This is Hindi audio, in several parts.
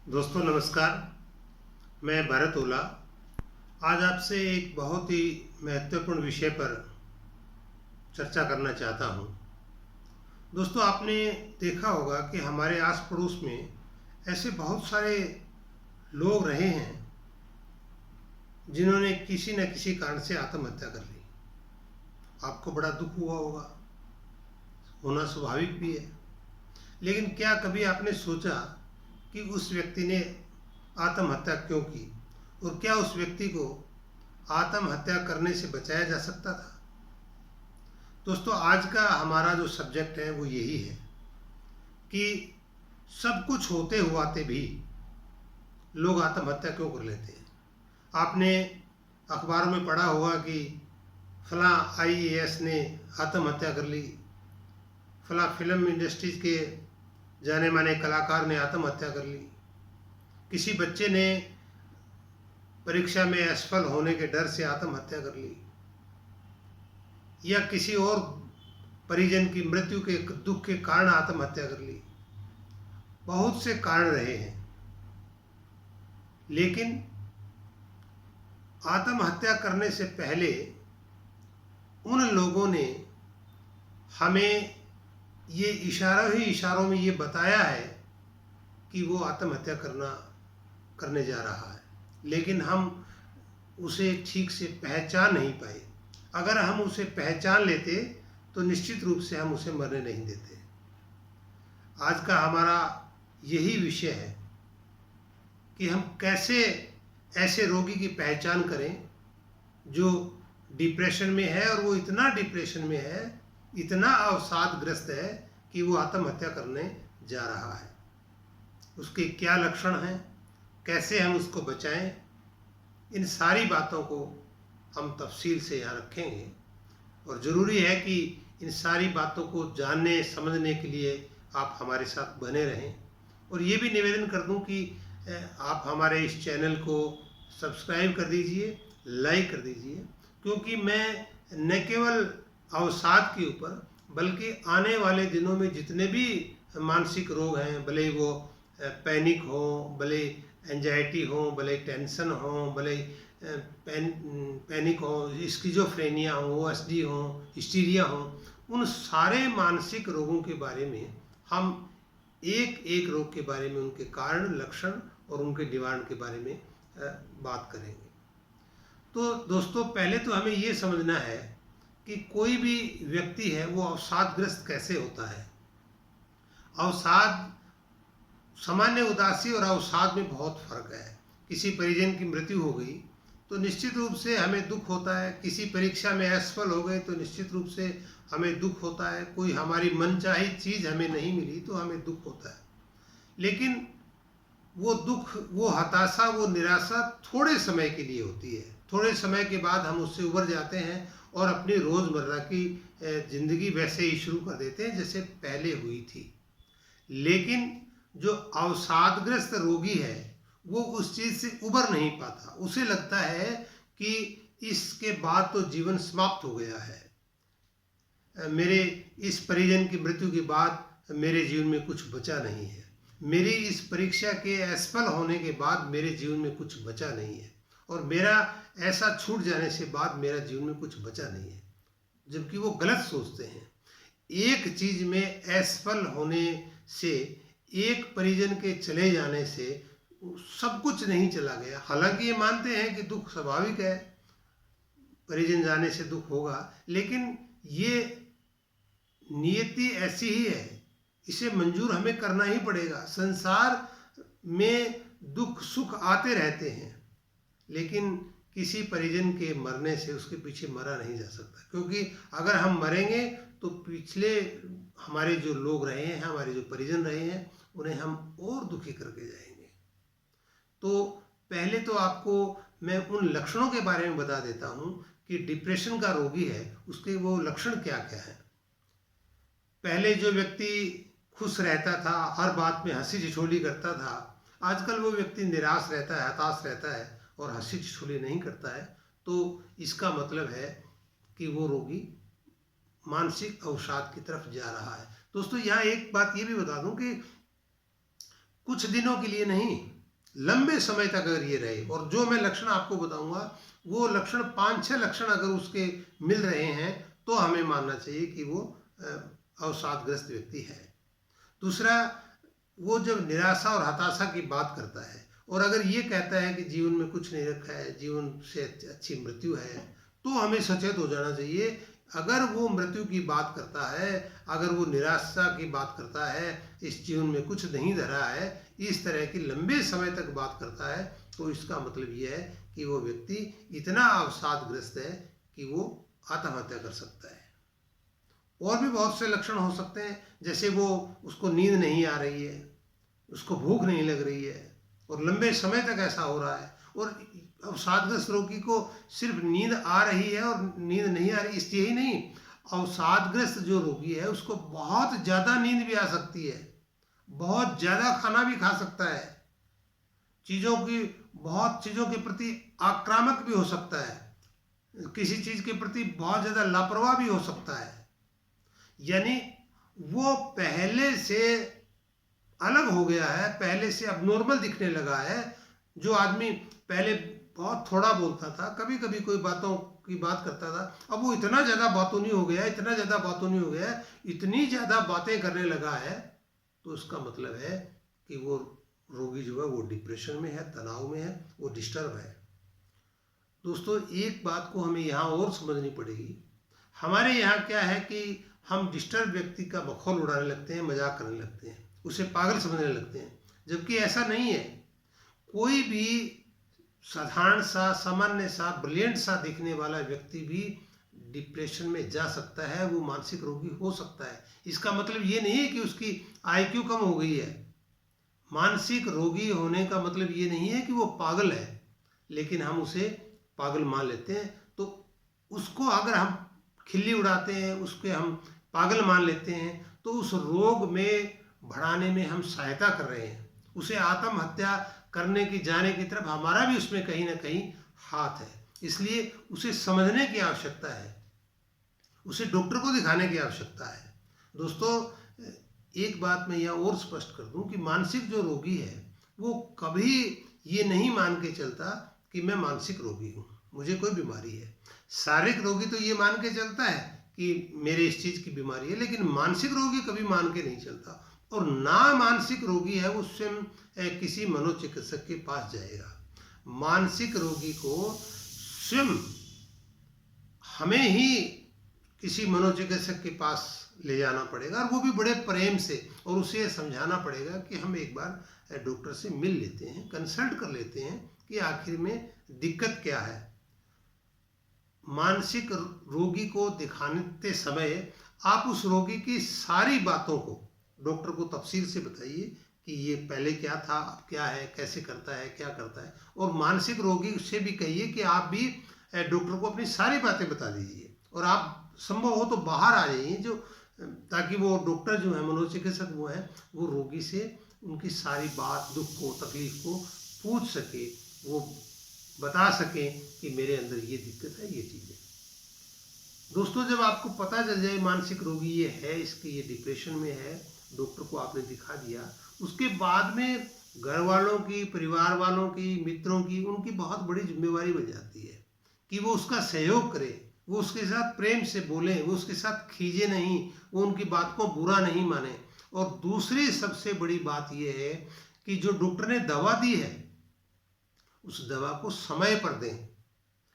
दोस्तों नमस्कार। मैं भरत ओला आज आपसे एक बहुत ही महत्वपूर्ण विषय पर चर्चा करना चाहता हूं। दोस्तों आपने देखा होगा कि हमारे आस पड़ोस में ऐसे बहुत सारे लोग रहे हैं जिन्होंने किसी न किसी कारण से आत्महत्या कर ली। आपको बड़ा दुख हुआ होगा, होना स्वाभाविक भी है। लेकिन क्या कभी आपने सोचा कि उस व्यक्ति ने आत्महत्या क्यों की और क्या उस व्यक्ति को आत्महत्या करने से बचाया जा सकता था? दोस्तों आज का हमारा जो सब्जेक्ट है वो यही है कि सब कुछ होते हुआते भी लोग आत्महत्या क्यों कर लेते हैं। आपने अखबारों में पढ़ा होगा कि फलां आईएएस ने आत्महत्या कर ली, फलां फिल्म इंडस्ट्रीज के जाने माने कलाकार ने आत्महत्या कर ली, किसी बच्चे ने परीक्षा में असफल होने के डर से आत्महत्या कर ली, या किसी और परिजन की मृत्यु के दुख के कारण आत्महत्या कर ली। बहुत से कारण रहे हैं, लेकिन आत्महत्या करने से पहले उन लोगों ने हमें ये इशारों में ये बताया है कि वो आत्महत्या करने जा रहा है, लेकिन हम उसे ठीक से पहचान नहीं पाए। अगर हम उसे पहचान लेते तो निश्चित रूप से हम उसे मरने नहीं देते। आज का हमारा यही विषय है कि हम कैसे ऐसे रोगी की पहचान करें जो डिप्रेशन में है, और वो इतना डिप्रेशन में है, इतना अवसादग्रस्त है कि वो आत्महत्या करने जा रहा है। उसके क्या लक्षण हैं, कैसे हम उसको बचाएं, इन सारी बातों को हम तफसील से यहाँ रखेंगे। और ज़रूरी है कि इन सारी बातों को जानने समझने के लिए आप हमारे साथ बने रहें। और ये भी निवेदन कर दूं कि आप हमारे इस चैनल को सब्सक्राइब कर दीजिए, लाइक कर दीजिए, क्योंकि मैं न केवल अवसाद के ऊपर बल्कि आने वाले दिनों में जितने भी मानसिक रोग हैं, भले वो पैनिक हो, भले एंजाइटी हो, भले टेंशन हो, भले पैनिक हो, स्किज़ोफ्रेनिया हो, ओएसडी हो, हिस्टीरिया हो, उन सारे मानसिक रोगों के बारे में हम एक एक रोग के बारे में, उनके कारण, लक्षण और उनके निवारण के बारे में बात करेंगे। तो दोस्तों पहले तो हमें ये समझना है कि कोई भी व्यक्ति है वो अवसादग्रस्त कैसे होता है। अवसाद, सामान्य उदासी और अवसाद में बहुत फर्क है। किसी परिजन की मृत्यु हो गई तो निश्चित रूप से हमें दुख होता है। किसी परीक्षा में असफल हो गए तो निश्चित रूप से हमें दुख होता है। कोई हमारी मनचाही चीज़ हमें नहीं मिली तो हमें दुख होता है। लेकिन वो दुख, वो हताशा, वो निराशा थोड़े समय के लिए होती है। थोड़े समय के बाद हम उससे उबर जाते हैं और अपनी रोज़मर्रा की ज़िंदगी वैसे ही शुरू कर देते हैं जैसे पहले हुई थी। लेकिन जो अवसादग्रस्त रोगी है वो उस चीज़ से उबर नहीं पाता। उसे लगता है कि इसके बाद तो जीवन समाप्त हो गया है, मेरे इस परिजन की मृत्यु के बाद मेरे जीवन में कुछ बचा नहीं है, मेरी इस परीक्षा के असफल होने के बाद मेरे जीवन में कुछ बचा नहीं है, और मेरा ऐसा छूट जाने से बाद मेरा जीवन में कुछ बचा नहीं है। जबकि वो गलत सोचते हैं। एक चीज़ में असफल होने से, एक परिजन के चले जाने से सब कुछ नहीं चला गया। हालांकि ये मानते हैं कि दुख स्वाभाविक है, परिजन जाने से दुख होगा, लेकिन ये नियति ऐसी ही है, इसे मंजूर हमें करना ही पड़ेगा। संसार में दुख सुख आते रहते हैं, लेकिन किसी परिजन के मरने से उसके पीछे मरा नहीं जा सकता, क्योंकि अगर हम मरेंगे तो पिछले हमारे जो लोग रहे हैं, हमारे जो परिजन रहे हैं, उन्हें हम और दुखी करके जाएंगे। तो पहले तो आपको मैं उन लक्षणों के बारे में बता देता हूँ कि डिप्रेशन का रोगी है उसके वो लक्षण क्या क्या है। पहले जो व्यक्ति खुश रहता था, हर बात में हंसी ठिठोली करता था, आजकल वो व्यक्ति निराश रहता है, हताश रहता है और हंसी ठिठोली नहीं करता है। तो इसका मतलब है कि वो रोगी मानसिक अवसाद की तरफ जा रहा है। दोस्तों यहाँ एक बात ये भी बता दूं कि कुछ दिनों के लिए नहीं, लंबे समय तक अगर ये रहे, और जो मैं लक्षण आपको बताऊंगा वो लक्षण 5-6 लक्षण अगर उसके मिल रहे हैं तो हमें मानना चाहिए कि वो अवसादग्रस्त व्यक्ति है। दूसरा, वो जब निराशा और हताशा की बात करता है और अगर ये कहता है कि जीवन में कुछ नहीं रखा है, जीवन से अच्छी मृत्यु है, तो हमें सचेत हो जाना चाहिए। अगर वो मृत्यु की बात करता है, अगर वो निराशा की बात करता है, इस जीवन में कुछ नहीं धरा है, इस तरह की लंबे समय तक बात करता है, तो इसका मतलब ये है कि वो व्यक्ति इतना अवसादग्रस्त है कि वो आत्महत्या कर सकता है। और भी बहुत से लक्षण हो सकते हैं, जैसे वो उसको नींद नहीं आ रही है, उसको भूख नहीं लग रही है और लंबे समय तक ऐसा हो रहा है। और अवसादग्रस्त रोगी को सिर्फ नींद आ रही है और नींद नहीं आ रही इसलिए ही नहीं, अवसादग्रस्त जो रोगी है उसको बहुत ज़्यादा नींद भी आ सकती है, बहुत ज़्यादा खाना भी खा सकता है, बहुत चीज़ों के प्रति आक्रामक भी हो सकता है, किसी चीज़ के प्रति बहुत ज़्यादा लापरवाह भी हो सकता है। यानी वो पहले से अलग हो गया है, पहले से अब दिखने लगा है। जो आदमी पहले बहुत थोड़ा बोलता था, कभी कभी कोई बातों की बात करता था, अब वो इतना ज़्यादा बातूनी हो गया है, इतना ज़्यादा बातूनी हो गया है, इतनी ज़्यादा बातें करने लगा है, तो उसका मतलब है कि वो रोगी जो है वो डिप्रेशन में है, तनाव में है, वो डिस्टर्ब है। दोस्तों, एक बात को हमें यहाँ और समझनी पड़ेगी। हमारे यहाँ क्या है कि हम डिस्टर्ब व्यक्ति का मखौल उड़ाने लगते हैं, मजाक करने लगते हैं, उसे पागल समझने लगते हैं, जबकि ऐसा नहीं है। कोई भी साधारण सा, सामान्य सा, ब्रिलियंट सा दिखने वाला व्यक्ति भी डिप्रेशन में जा सकता है, वो मानसिक रोगी हो सकता है। इसका मतलब ये नहीं है कि उसकी IQ कम हो गई है। मानसिक रोगी होने का मतलब ये नहीं है कि वो पागल है, लेकिन हम उसे पागल मान लेते हैं। तो उसको अगर हम खिल्ली उड़ाते हैं, उसके हम पागल मान लेते हैं, तो उस रोग में बढ़ाने में हम सहायता कर रहे हैं। उसे आत्महत्या करने की जाने की तरफ हमारा भी उसमें कहीं ना कहीं हाथ है। इसलिए उसे समझने की आवश्यकता है, उसे डॉक्टर को दिखाने की आवश्यकता है। दोस्तों, एक बात मैं यहाँ और स्पष्ट कर दूं कि मानसिक जो रोगी है वो कभी ये नहीं मान के चलता कि मैं मानसिक रोगी हूँ, मुझे कोई बीमारी है। शारीरिक रोगी तो ये मान के चलता है कि मेरे इस चीज़ की बीमारी है, लेकिन मानसिक रोगी कभी मान के नहीं चलता। और ना मानसिक रोगी है वो स्वयं किसी मनोचिकित्सक के पास जाएगा। मानसिक रोगी को स्वयं हमें ही किसी मनोचिकित्सक के पास ले जाना पड़ेगा, और वो भी बड़े प्रेम से, और उसे समझाना पड़ेगा कि हम एक बार डॉक्टर से मिल लेते हैं, कंसल्ट कर लेते हैं कि आखिर में दिक्कत क्या है। मानसिक रोगी को दिखाते समय आप उस रोगी की सारी बातों को डॉक्टर को तफसील से बताइए कि ये पहले क्या था, अब क्या है, कैसे करता है, क्या करता है। और मानसिक रोगी से भी कहिए कि आप भी डॉक्टर को अपनी सारी बातें बता दीजिए, और आप संभव हो तो बाहर आ जाइए, जो ताकि वो डॉक्टर जो है, मनोचिकित्सक वो है, वो रोगी से उनकी सारी बात, दुख को, तकलीफ को पूछ सके, वो बता सकें कि मेरे अंदर ये दिक्कत है, ये चीज़ है। दोस्तों, जब आपको पता चल जाए मानसिक रोगी ये है, इसकी ये डिप्रेशन में है, डॉक्टर को आपने दिखा दिया, उसके बाद में घर वालों की, परिवार वालों की, मित्रों की, उनकी बहुत बड़ी जिम्मेवारी बन जाती है कि वो उसका सहयोग करें, वो उसके साथ प्रेम से बोलें, वो उसके साथ खींचे नहीं, वो उनकी बात को बुरा नहीं माने। और दूसरी सबसे बड़ी बात ये है कि जो डॉक्टर ने दवा दी है उस दवा को समय पर दें।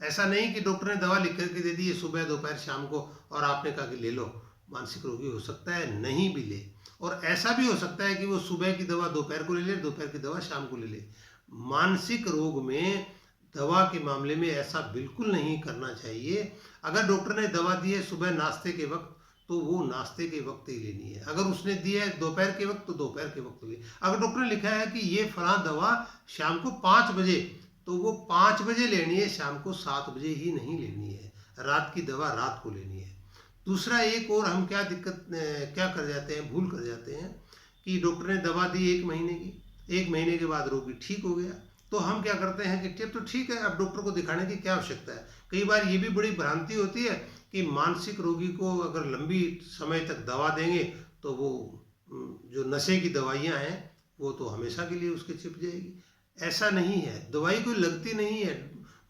ऐसा नहीं कि डॉक्टर ने दवा लिख करके दे दी है सुबह, दोपहर, शाम को, और आपने कहा कि ले लो। मानसिक रोगी हो सकता है नहीं भी ले, और ऐसा भी हो सकता है कि वो सुबह की दवा दोपहर को ले ले, दोपहर की दवा शाम को ले ले। मानसिक रोग में दवा के मामले में ऐसा बिल्कुल नहीं करना चाहिए। अगर डॉक्टर ने दवा दी है सुबह नाश्ते के वक्त, तो वो नाश्ते के वक्त ही लेनी है। अगर उसने दी है दोपहर के वक्त, तो दोपहर के वक्त ले। अगर डॉक्टर ने लिखा है कि ये फलां दवा शाम को 5 बजे, तो वो 5 बजे लेनी है, शाम को 7 बजे ही नहीं लेनी है। रात की दवा रात को लेनी है। दूसरा, एक और हम क्या कर जाते हैं, भूल कर जाते हैं कि डॉक्टर ने दवा दी 1 महीने की, 1 महीने के बाद रोगी ठीक हो गया, तो हम क्या करते हैं कि तो ठीक है, अब डॉक्टर को दिखाने की क्या आवश्यकता है। कई बार ये भी बड़ी भ्रांति होती है कि मानसिक रोगी को अगर लंबी समय तक दवा देंगे तो वो जो नशे की दवाइयाँ हैं वो तो हमेशा के लिए उसके चिप जाएगी। ऐसा नहीं है, दवाई कोई लगती नहीं है।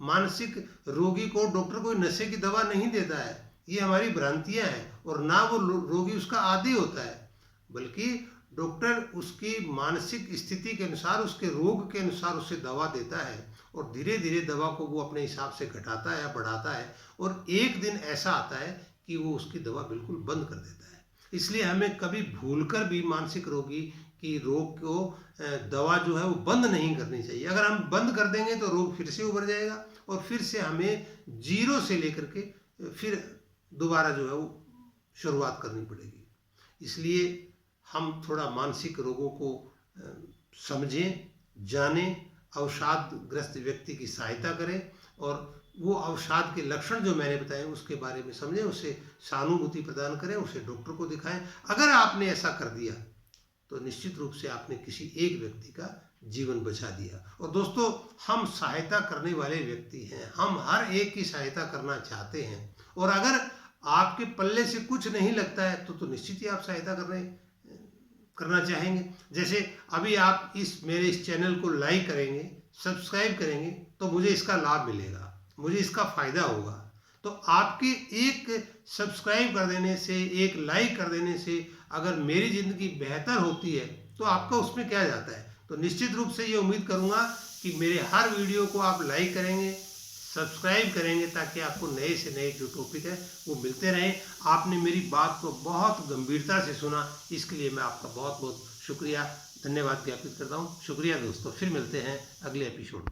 मानसिक रोगी को डॉक्टर कोई नशे की दवा नहीं देता है, ये हमारी भ्रांतियां हैं। और ना वो रोगी उसका आदी होता है, बल्कि डॉक्टर उसकी मानसिक स्थिति के अनुसार, उसके रोग के अनुसार उसे दवा देता है और धीरे धीरे दवा को वो अपने हिसाब से घटाता है या बढ़ाता है। और एक दिन ऐसा आता है कि वो उसकी दवा बिल्कुल बंद कर देता है। इसलिए हमें कभी भूलकर भी मानसिक रोगी की रोग को दवा जो है वो बंद नहीं करनी चाहिए। अगर हम बंद कर देंगे तो रोग फिर से उभर जाएगा और फिर से हमें जीरो से लेकर के फिर दोबारा जो है वो शुरुआत करनी पड़ेगी। इसलिए हम थोड़ा मानसिक रोगों को समझें, जानें, अवसादग्रस्त व्यक्ति की सहायता करें और वो अवसाद के लक्षण जो मैंने बताए उसके बारे में समझें, उसे सहानुभूति प्रदान करें, उसे डॉक्टर को दिखाएं। अगर आपने ऐसा कर दिया तो निश्चित रूप से आपने किसी एक व्यक्ति का जीवन बचा दिया। और दोस्तों, हम सहायता करने वाले व्यक्ति हैं, हम हर एक की सहायता करना चाहते हैं। और अगर आपके पल्ले से कुछ नहीं लगता है तो निश्चित ही आप सहायता करना चाहेंगे। जैसे अभी आप मेरे इस चैनल को लाइक करेंगे, सब्सक्राइब करेंगे तो मुझे इसका लाभ मिलेगा, मुझे इसका फायदा होगा। तो आपके एक सब्सक्राइब कर देने से, एक लाइक कर देने से अगर मेरी ज़िंदगी बेहतर होती है तो आपका उसमें क्या जाता है। तो निश्चित रूप से ये उम्मीद करूँगा कि मेरे हर वीडियो को आप लाइक करेंगे, सब्सक्राइब करेंगे, ताकि आपको नए से नए जो टॉपिक है वो मिलते रहें। आपने मेरी बात को बहुत गंभीरता से सुना, इसके लिए मैं आपका बहुत बहुत शुक्रिया, धन्यवाद ज्ञापित करता हूँ। शुक्रिया दोस्तों, फिर मिलते हैं अगले एपिसोड में।